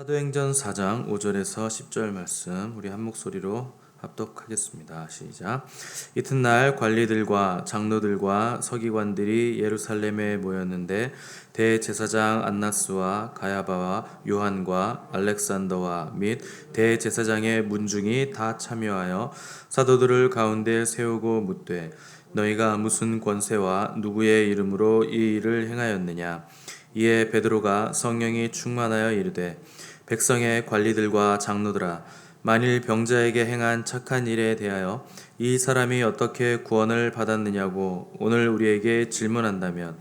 사도행전 4장 5절에서 10절 말씀 우리 한 목소리로 합독하겠습니다. 시작. 이튿날 관리들과 장로들과 서기관들이 예루살렘에 모였는데 대제사장 안나스와 가야바와 요한과 알렉산더와 및 대제사장의 문중이 다 참여하여 사도들을 가운데 세우고 묻되 너희가 무슨 권세와 누구의 이름으로 이 일을 행하였느냐. 이에 베드로가 성령이 충만하여 이르되 백성의 관리들과 장로들아, 만일 병자에게 행한 착한 일에 대하여 이 사람이 어떻게 구원을 받았느냐고 오늘 우리에게 질문한다면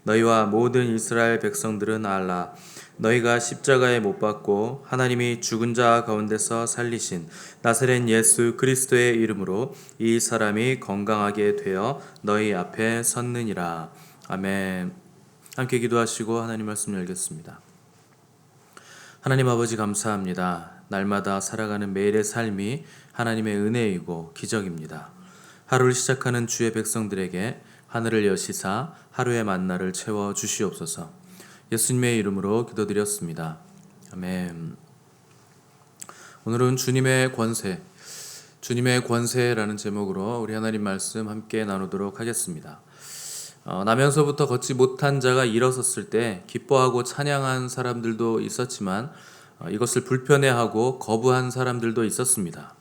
너희와 모든 이스라엘 백성들은 알라. 너희가 십자가에 못 박고 하나님이 죽은 자 가운데서 살리신 나사렛 예수 그리스도의 이름으로 이 사람이 건강하게 되어 너희 앞에 섰느니라. 아멘. 함께 기도하시고 하나님 말씀 열겠습니다. 하나님 아버지 감사합니다. 날마다 살아가는 매일의 삶이 하나님의 은혜이고 기적입니다. 하루를 시작하는 주의 백성들에게 하늘을 여시사 하루의 만나를 채워 주시옵소서. 예수님의 이름으로 기도드렸습니다. 아멘. 오늘은 주님의 권세라는 제목으로 우리 하나님 말씀 함께 나누도록 하겠습니다. 나면서부터 걷지 못한 자가 일어섰을 때 기뻐하고 찬양한 사람들도 있었지만 이것을 불편해하고 거부한 사람들도 있었습니다.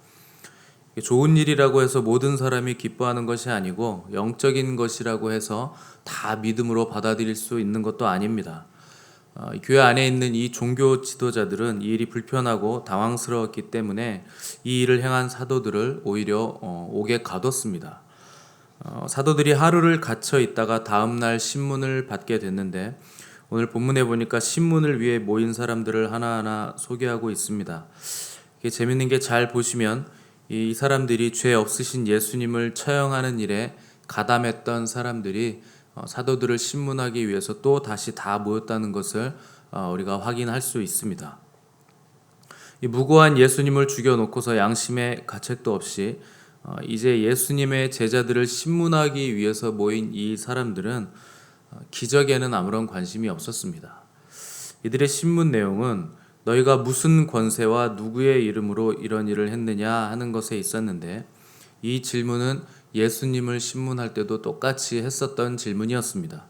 좋은 일이라고 해서 모든 사람이 기뻐하는 것이 아니고 영적인 것이라고 해서 다 믿음으로 받아들일 수 있는 것도 아닙니다. 교회 안에 있는 이 종교 지도자들은 이 일이 불편하고 당황스러웠기 때문에 이 일을 행한 사도들을 오히려 옥에 가뒀습니다. 사도들이 하루를 갇혀 있다가 다음날 신문을 받게 됐는데 오늘 본문에 보니까 신문을 위해 모인 사람들을 하나하나 소개하고 있습니다. 이게 재밌는 게 잘 보시면 이 사람들이 죄 없으신 예수님을 처형하는 일에 가담했던 사람들이 사도들을 신문하기 위해서 또 다시 다 모였다는 것을 우리가 확인할 수 있습니다. 이 무고한 예수님을 죽여놓고서 양심의 가책도 없이 이제 예수님의 제자들을 신문하기 위해서 모인 이 사람들은 기적에는 아무런 관심이 없었습니다. 이들의 신문 내용은 너희가 무슨 권세와 누구의 이름으로 이런 일을 했느냐 하는 것에 있었는데 이 질문은 예수님을 신문할 때도 똑같이 했었던 질문이었습니다.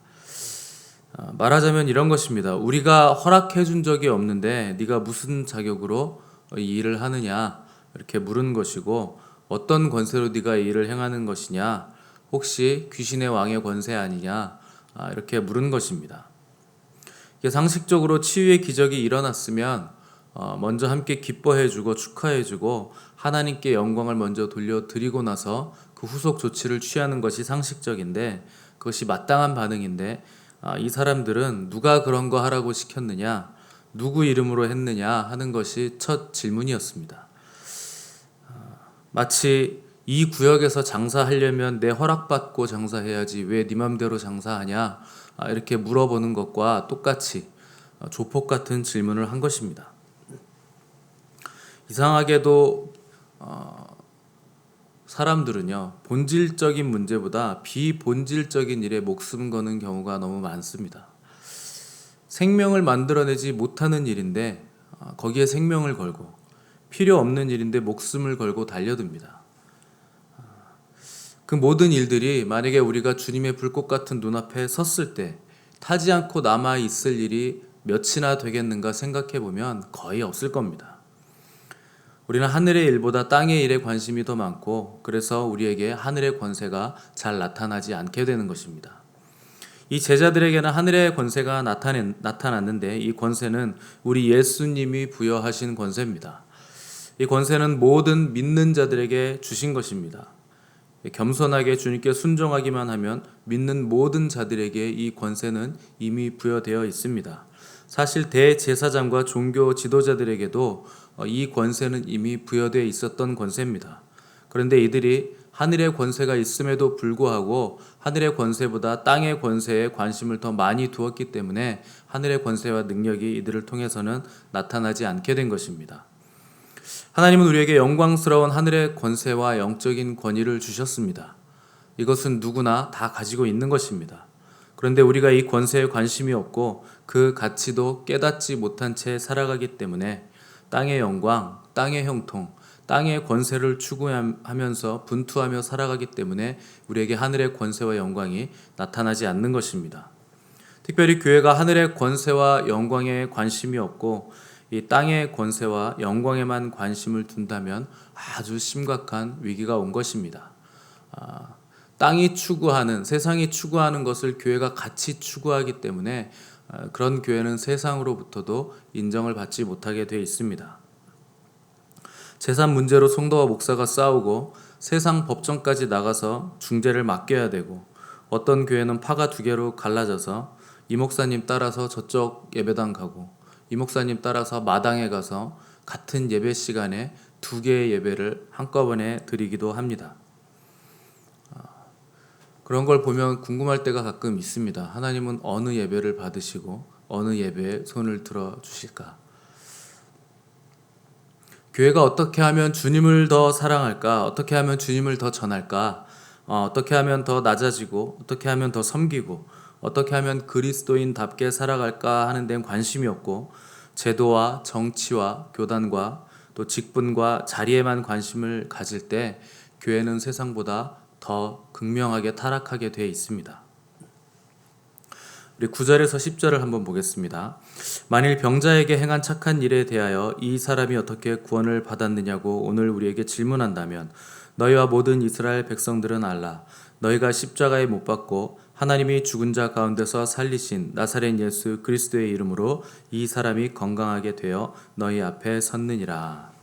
말하자면 이런 것입니다. 우리가 허락해 준 적이 없는데 네가 무슨 자격으로 이 일을 하느냐 이렇게 물은 것이고 어떤 권세로 네가 이 일을 행하는 것이냐? 혹시 귀신의 왕의 권세 아니냐? 이렇게 물은 것입니다. 이게 상식적으로 치유의 기적이 일어났으면 먼저 함께 기뻐해주고 축하해주고 하나님께 영광을 먼저 돌려드리고 나서 그 후속 조치를 취하는 것이 상식적인데 그것이 마땅한 반응인데 이 사람들은 누가 그런 거 하라고 시켰느냐? 누구 이름으로 했느냐 하는 것이 첫 질문이었습니다. 마치 이 구역에서 장사하려면 내 허락받고 장사해야지 왜 네 맘대로 장사하냐 이렇게 물어보는 것과 똑같이 조폭 같은 질문을 한 것입니다. 이상하게도 사람들은요 본질적인 문제보다 비본질적인 일에 목숨 거는 경우가 너무 많습니다. 생명을 만들어내지 못하는 일인데 거기에 생명을 걸고 필요 없는 일인데 목숨을 걸고 달려듭니다. 그 모든 일들이 만약에 우리가 주님의 불꽃 같은 눈앞에 섰을 때 타지 않고 남아 있을 일이 몇이나 되겠는가 생각해 보면 거의 없을 겁니다. 우리는 하늘의 일보다 땅의 일에 관심이 더 많고 그래서 우리에게 하늘의 권세가 잘 나타나지 않게 되는 것입니다. 이 제자들에게는 하늘의 권세가 나타났는데 이 권세는 우리 예수님이 부여하신 권세입니다. 이 권세는 모든 믿는 자들에게 주신 것입니다. 겸손하게 주님께 순종하기만 하면 믿는 모든 자들에게 이 권세는 이미 부여되어 있습니다. 사실 대제사장과 종교 지도자들에게도 이 권세는 이미 부여되어 있었던 권세입니다. 그런데 이들이 하늘의 권세가 있음에도 불구하고 하늘의 권세보다 땅의 권세에 관심을 더 많이 두었기 때문에 하늘의 권세와 능력이 이들을 통해서는 나타나지 않게 된 것입니다. 하나님은 우리에게 영광스러운 하늘의 권세와 영적인 권위를 주셨습니다. 이것은 누구나 다 가지고 있는 것입니다. 그런데 우리가 이 권세에 관심이 없고 그 가치도 깨닫지 못한 채 살아가기 때문에 땅의 영광, 땅의 형통, 땅의 권세를 추구하면서 분투하며 살아가기 때문에 우리에게 하늘의 권세와 영광이 나타나지 않는 것입니다. 특별히 교회가 하늘의 권세와 영광에 관심이 없고 이 땅의 권세와 영광에만 관심을 둔다면 아주 심각한 위기가 온 것입니다. 땅이 추구하는, 세상이 추구하는 것을 교회가 같이 추구하기 때문에 그런 교회는 세상으로부터도 인정을 받지 못하게 되어 있습니다. 재산 문제로 성도와 목사가 싸우고 세상 법정까지 나가서 중재를 맡겨야 되고, 어떤 교회는 파가 두 개로 갈라져서 이 목사님 따라서 저쪽 예배당 가고 이 목사님 따라서 마당에 가서 같은 예배 시간에 두 개의 예배를 한꺼번에 드리기도 합니다. 그런 걸 보면 궁금할 때가 가끔 있습니다. 하나님은 어느 예배를 받으시고 어느 예배에 손을 들어 주실까? 교회가 어떻게 하면 주님을 더 사랑할까? 어떻게 하면 주님을 더 전할까? 어떻게 하면 더 낮아지고 어떻게 하면 더 섬기고 어떻게 하면 그리스도인답게 살아갈까 하는 데는 관심이 없고, 제도와 정치와 교단과 또 직분과 자리에만 관심을 가질 때 교회는 세상보다 더 극명하게 타락하게 되어 있습니다. 우리 9절에서 10절을 한번 보겠습니다. 만일 병자에게 행한 착한 일에 대하여 이 사람이 어떻게 구원을 받았느냐고 오늘 우리에게 질문한다면 너희와 모든 이스라엘 백성들은 알라. 너희가 십자가에 못 박고 하나님이 죽은 자 가운데서 살리신 나사렛 예수 그리스도의 이름으로 이 사람이 건강하게 되어 너희 앞에 섰느니라.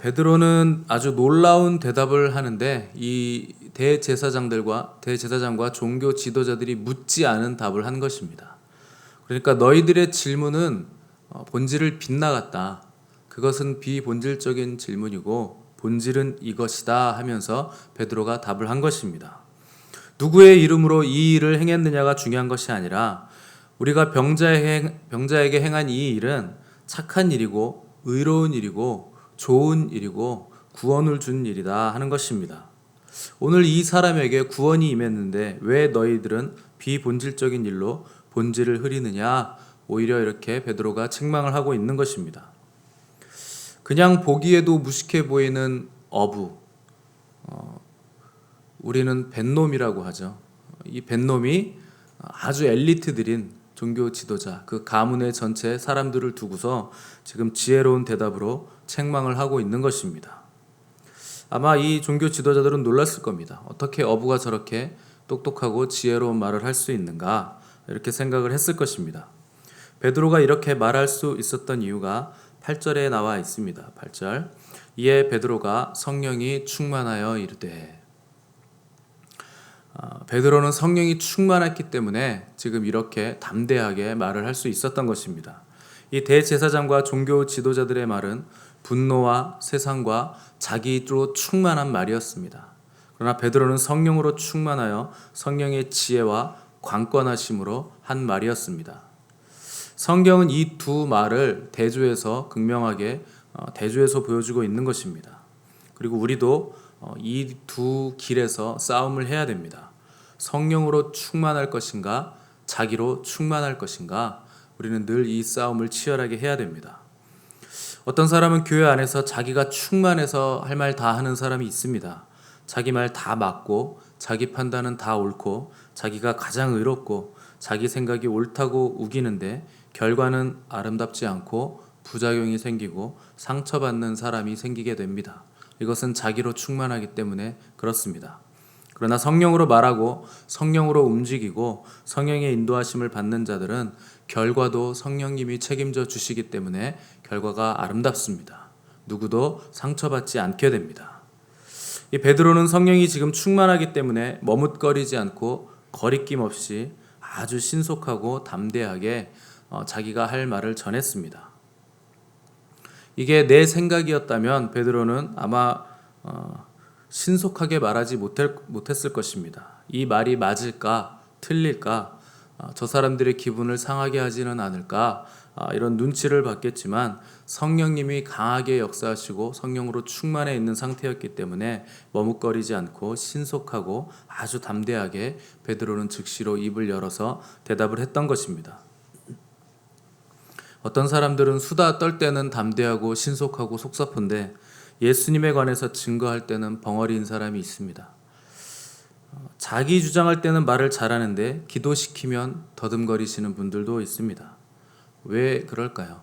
베드로는 아주 놀라운 대답을 하는데 이 대제사장과 종교 지도자들이 묻지 않은 답을 한 것입니다. 그러니까 너희들의 질문은 본질을 빗나갔다. 그것은 비본질적인 질문이고 본질은 이것이다 하면서 베드로가 답을 한 것입니다. 누구의 이름으로 이 일을 행했느냐가 중요한 것이 아니라 우리가 병자에게 행한 이 일은 착한 일이고 의로운 일이고 좋은 일이고 구원을 준 일이다 하는 것입니다. 오늘 이 사람에게 구원이 임했는데 왜 너희들은 비본질적인 일로 본질을 흐리느냐? 오히려 이렇게 베드로가 책망을 하고 있는 것입니다. 그냥 보기에도 무식해 보이는 어부, 우리는 뱃놈이라고 하죠. 이 뱃놈이 아주 엘리트들인 종교 지도자, 그 가문의 전체 사람들을 두고서 지금 지혜로운 대답으로 책망을 하고 있는 것입니다. 아마 이 종교 지도자들은 놀랐을 겁니다. 어떻게 어부가 저렇게 똑똑하고 지혜로운 말을 할 수 있는가? 이렇게 생각을 했을 것입니다. 베드로가 이렇게 말할 수 있었던 이유가 8절에 나와 있습니다. 8절. 이에 베드로가 성령이 충만하여 이르되, 베드로는 성령이 충만했기 때문에 지금 이렇게 담대하게 말을 할 수 있었던 것입니다. 이 대제사장과 종교 지도자들의 말은 분노와 세상과 자기로 충만한 말이었습니다. 그러나 베드로는 성령으로 충만하여 성령의 지혜와 관건하심으로 한 말이었습니다. 성경은 이 두 말을 대조해서 극명하게 대조해서 보여주고 있는 것입니다. 그리고 우리도 이 두 길에서 싸움을 해야 됩니다. 성령으로 충만할 것인가, 자기로 충만할 것인가, 우리는 늘 이 싸움을 치열하게 해야 됩니다. 어떤 사람은 교회 안에서 자기가 충만해서 할 말 다 하는 사람이 있습니다. 자기 말 다 맞고 자기 판단은 다 옳고 자기가 가장 의롭고 자기 생각이 옳다고 우기는데 결과는 아름답지 않고 부작용이 생기고 상처받는 사람이 생기게 됩니다. 이것은 자기로 충만하기 때문에 그렇습니다. 그러나 성령으로 말하고 성령으로 움직이고 성령의 인도하심을 받는 자들은 결과도 성령님이 책임져 주시기 때문에 결과가 아름답습니다. 누구도 상처받지 않게 됩니다. 이 베드로는 성령이 지금 충만하기 때문에 머뭇거리지 않고 거리낌 없이 아주 신속하고 담대하게 자기가 할 말을 전했습니다. 이게 내 생각이었다면 베드로는 아마 신속하게 말하지 못했을 것입니다. 이 말이 맞을까? 틀릴까? 저 사람들의 기분을 상하게 하지는 않을까? 이런 눈치를 받겠지만 성령님이 강하게 역사하시고 성령으로 충만해 있는 상태였기 때문에 머뭇거리지 않고 신속하고 아주 담대하게 베드로는 즉시로 입을 열어서 대답을 했던 것입니다. 어떤 사람들은 수다 떨 때는 담대하고 신속하고 속사포인데 예수님에 관해서 증거할 때는 벙어리인 사람이 있습니다. 자기 주장할 때는 말을 잘하는데 기도시키면 더듬거리시는 분들도 있습니다. 왜 그럴까요?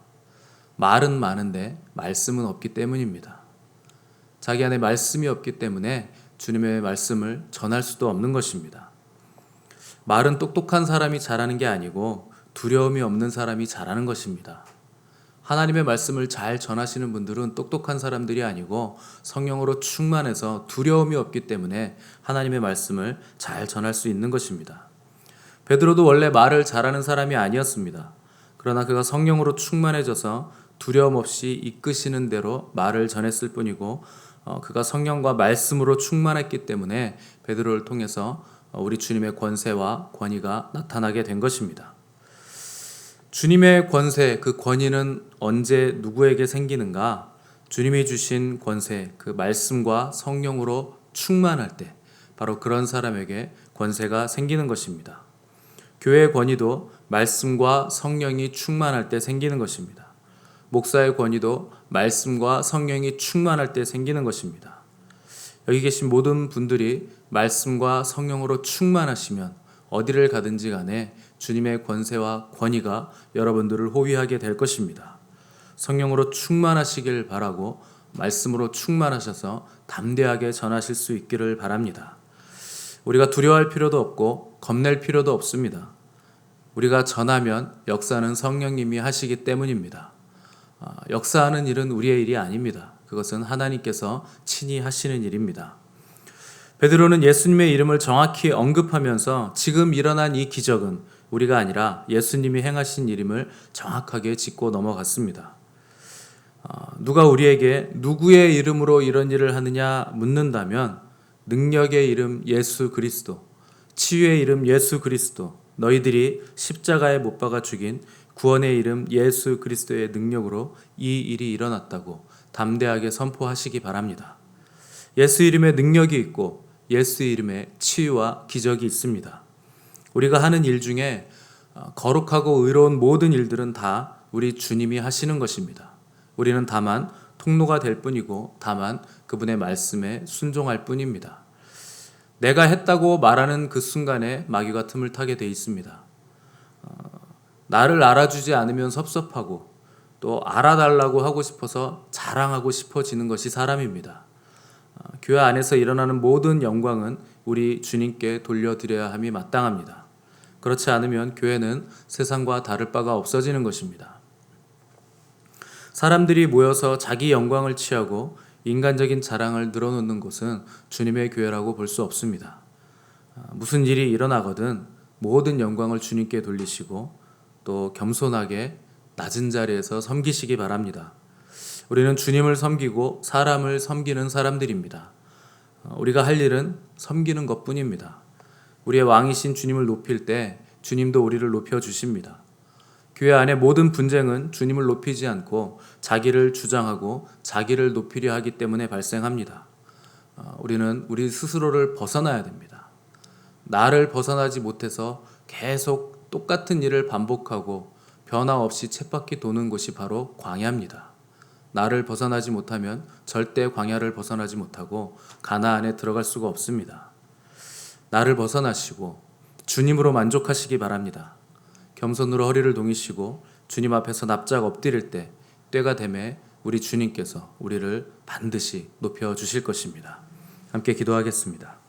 말은 많은데 말씀은 없기 때문입니다. 자기 안에 말씀이 없기 때문에 주님의 말씀을 전할 수도 없는 것입니다. 말은 똑똑한 사람이 잘하는 게 아니고 두려움이 없는 사람이 잘하는 것입니다. 하나님의 말씀을 잘 전하시는 분들은 똑똑한 사람들이 아니고 성령으로 충만해서 두려움이 없기 때문에 하나님의 말씀을 잘 전할 수 있는 것입니다. 베드로도 원래 말을 잘하는 사람이 아니었습니다. 그러나 그가 성령으로 충만해져서 두려움 없이 이끄시는 대로 말을 전했을 뿐이고 그가 성령과 말씀으로 충만했기 때문에 베드로를 통해서 우리 주님의 권세와 권위가 나타나게 된 것입니다. 주님의 권세, 그 권위는 언제 누구에게 생기는가? 주님이 주신 권세, 그 말씀과 성령으로 충만할 때 바로 그런 사람에게 권세가 생기는 것입니다. 교회의 권위도 말씀과 성령이 충만할 때 생기는 것입니다. 목사의 권위도 말씀과 성령이 충만할 때 생기는 것입니다. 여기 계신 모든 분들이 말씀과 성령으로 충만하시면 어디를 가든지 간에 주님의 권세와 권위가 여러분들을 호위하게 될 것입니다. 성령으로 충만하시길 바라고 말씀으로 충만하셔서 담대하게 전하실 수 있기를 바랍니다. 우리가 두려워할 필요도 없고 겁낼 필요도 없습니다. 우리가 전하면 역사는 성령님이 하시기 때문입니다. 역사하는 일은 우리의 일이 아닙니다. 그것은 하나님께서 친히 하시는 일입니다. 베드로는 예수님의 이름을 정확히 언급하면서 지금 일어난 이 기적은 우리가 아니라 예수님이 행하신 일임을 정확하게 짚고 넘어갔습니다. 누가 우리에게 누구의 이름으로 이런 일을 하느냐 묻는다면 능력의 이름 예수 그리스도, 치유의 이름 예수 그리스도, 너희들이 십자가에 못 박아 죽인 구원의 이름 예수 그리스도의 능력으로 이 일이 일어났다고 담대하게 선포하시기 바랍니다. 예수 이름에 능력이 있고 예수 이름에 치유와 기적이 있습니다. 우리가 하는 일 중에 거룩하고 의로운 모든 일들은 다 우리 주님이 하시는 것입니다. 우리는 다만 통로가 될 뿐이고 다만 그분의 말씀에 순종할 뿐입니다. 내가 했다고 말하는 그 순간에 마귀가 틈을 타게 돼 있습니다. 나를 알아주지 않으면 섭섭하고 또 알아달라고 하고 싶어서 자랑하고 싶어지는 것이 사람입니다. 교회 안에서 일어나는 모든 영광은 우리 주님께 돌려드려야 함이 마땅합니다. 그렇지 않으면 교회는 세상과 다를 바가 없어지는 것입니다. 사람들이 모여서 자기 영광을 취하고 인간적인 자랑을 늘어놓는 곳은 주님의 교회라고 볼 수 없습니다. 무슨 일이 일어나거든 모든 영광을 주님께 돌리시고 또 겸손하게 낮은 자리에서 섬기시기 바랍니다. 우리는 주님을 섬기고 사람을 섬기는 사람들입니다. 우리가 할 일은 섬기는 것뿐입니다. 우리의 왕이신 주님을 높일 때 주님도 우리를 높여주십니다. 교회 안의 모든 분쟁은 주님을 높이지 않고 자기를 주장하고 자기를 높이려 하기 때문에 발생합니다. 우리는 우리 스스로를 벗어나야 됩니다. 나를 벗어나지 못해서 계속 똑같은 일을 반복하고 변화 없이 쳇바퀴 도는 곳이 바로 광야입니다. 나를 벗어나지 못하면 절대 광야를 벗어나지 못하고 가나안에 들어갈 수가 없습니다. 나를 벗어나시고 주님으로 만족하시기 바랍니다. 겸손으로 허리를 동이시고 주님 앞에서 납작 엎드릴 때 때가 되매 우리 주님께서 우리를 반드시 높여주실 것입니다. 함께 기도하겠습니다.